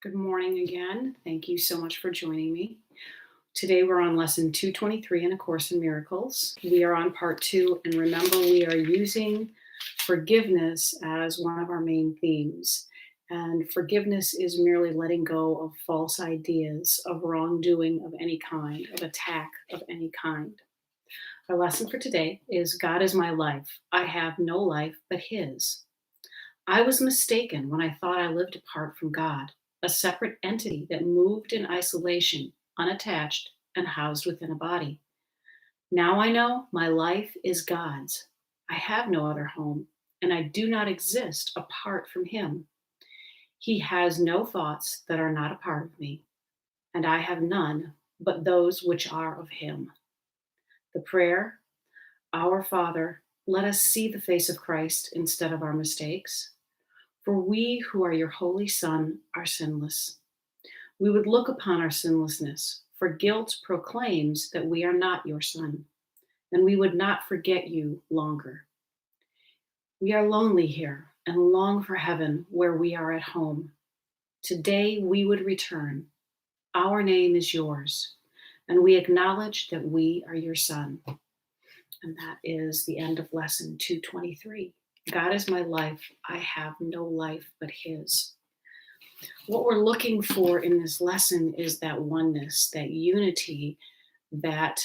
Good morning again. Thank you so much for joining me. Today we're on lesson 223 in A Course in Miracles. We are on part 2, and remember, we are using forgiveness as one of our main themes. And forgiveness is merely letting go of false ideas, of wrongdoing of any kind, of attack of any kind. Our lesson for today is God is my life. I have no life but His. I was mistaken when I thought I lived apart from God, a separate entity that moved in isolation, unattached, and housed within a body. Now I know my life is God's. I have no other home, and I do not exist apart from Him. He has no thoughts that are not a part of me, and I have none but those which are of Him. The prayer, Our Father, let us see the face of Christ instead of our mistakes. For we who are your holy Son are sinless. We would look upon our sinlessness, for guilt proclaims that we are not your Son, and we would not forget you longer. We are lonely here and long for heaven where we are at home. Today we would return. Our name is yours, and we acknowledge that we are your Son. And that is the end of lesson 223. God is my life. I have no life but His. What we're looking for in this lesson is that oneness, that unity that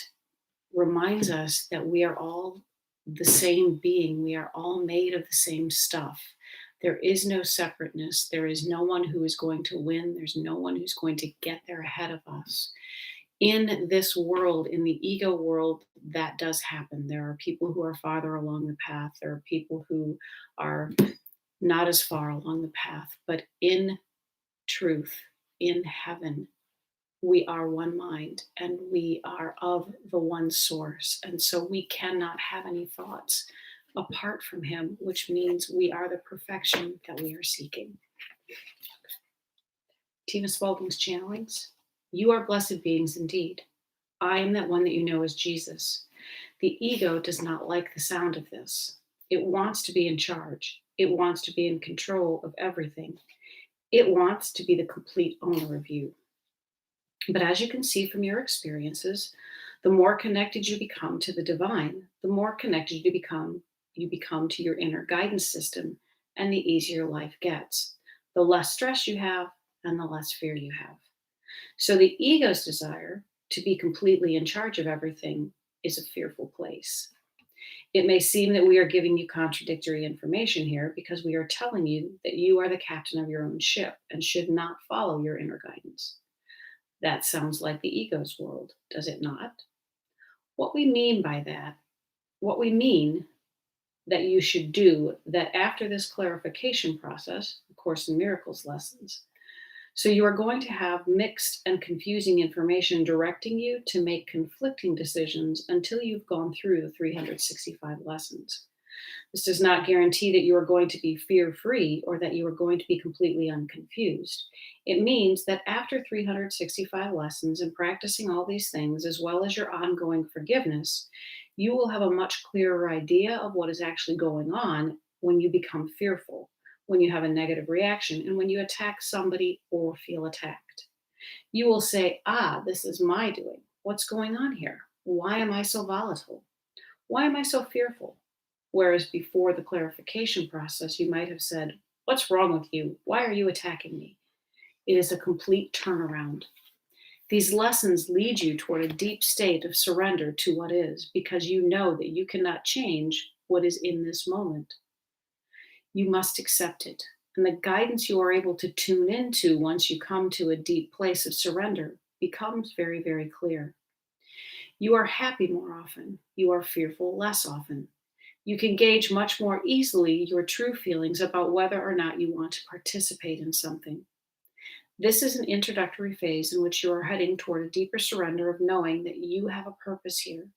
reminds us that we are all the same being. We are all made of the same stuff. There is no separateness. There is no one who is going to win. There's no one who's going to get there ahead of us. In this world, in the ego world, that does happen. There are people who are farther along the path. There are people who are not as far along the path. But in truth, in heaven, we are one mind and we are of the one source. And so we cannot have any thoughts apart from Him, which means we are the perfection that we are seeking. Tina Spalding's channelings. You are blessed beings indeed. I am that one that you know as Jesus. The ego does not like the sound of this. It wants to be in charge. It wants to be in control of everything. It wants to be the complete owner of you. But as you can see from your experiences, the more connected you become to the divine, the more connected you become to your inner guidance system, and the easier life gets. The less stress you have, and the less fear you have. So the ego's desire to be completely in charge of everything is a fearful place. It may seem that we are giving you contradictory information here because we are telling you that you are the captain of your own ship and should not follow your inner guidance. That sounds like the ego's world, does it not? What we mean by that, what we mean that you should do, that after this clarification process, of Course in Miracles lessons, so you are going to have mixed and confusing information directing you to make conflicting decisions until you've gone through the 365 lessons. This does not guarantee that you are going to be fear-free or that you are going to be completely unconfused. It means that after 365 lessons and practicing all these things, as well as your ongoing forgiveness, you will have a much clearer idea of what is actually going on when you become fearful, when you have a negative reaction, and when you attack somebody or feel attacked. You will say, this is my doing. What's going on here? Why am I so volatile? Why am I so fearful? Whereas before the clarification process, you might have said, what's wrong with you? Why are you attacking me? It is a complete turnaround. These lessons lead you toward a deep state of surrender to what is, because you know that you cannot change what is in this moment. You must accept it. And the guidance you are able to tune into once you come to a deep place of surrender becomes very, very clear. You are happy more often. You are fearful less often. You can gauge much more easily your true feelings about whether or not you want to participate in something. This is an introductory phase in which you are heading toward a deeper surrender of knowing that you have a purpose here.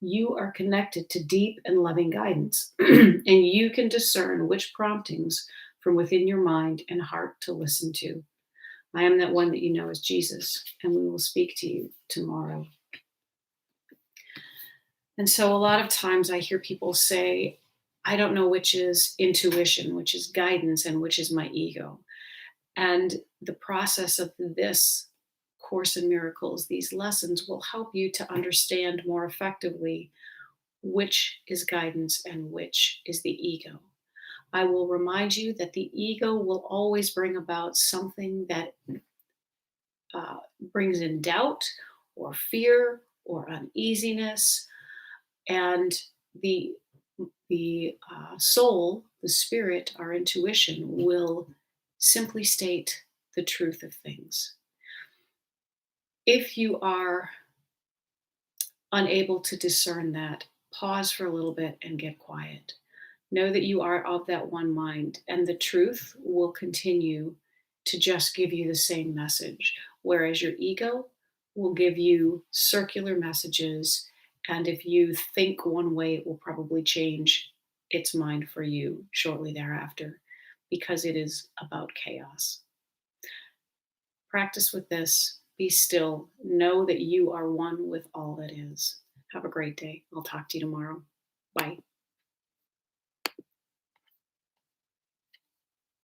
You are connected to deep and loving guidance, and you can discern which promptings from within your mind and heart to listen to. I am that one that you know as Jesus, and we will speak to you tomorrow. And so a lot of times I hear people say, I don't know which is intuition, which is guidance, and which is my ego. And the process of this Course in Miracles, these lessons will help you to understand more effectively which is guidance and which is the ego. I will remind you that the ego will always bring about something that brings in doubt or fear or uneasiness, and the soul, the spirit, our intuition will simply state the truth of things. If you are unable to discern that, pause for a little bit and get quiet. Know that you are of that one mind, and the truth will continue to just give you the same message, whereas your ego will give you circular messages. And if you think one way, it will probably change its mind for you shortly thereafter because it is about chaos. Practice with this. Be still. Know that you are one with all that is. Have a great day. I'll talk to you tomorrow. Bye.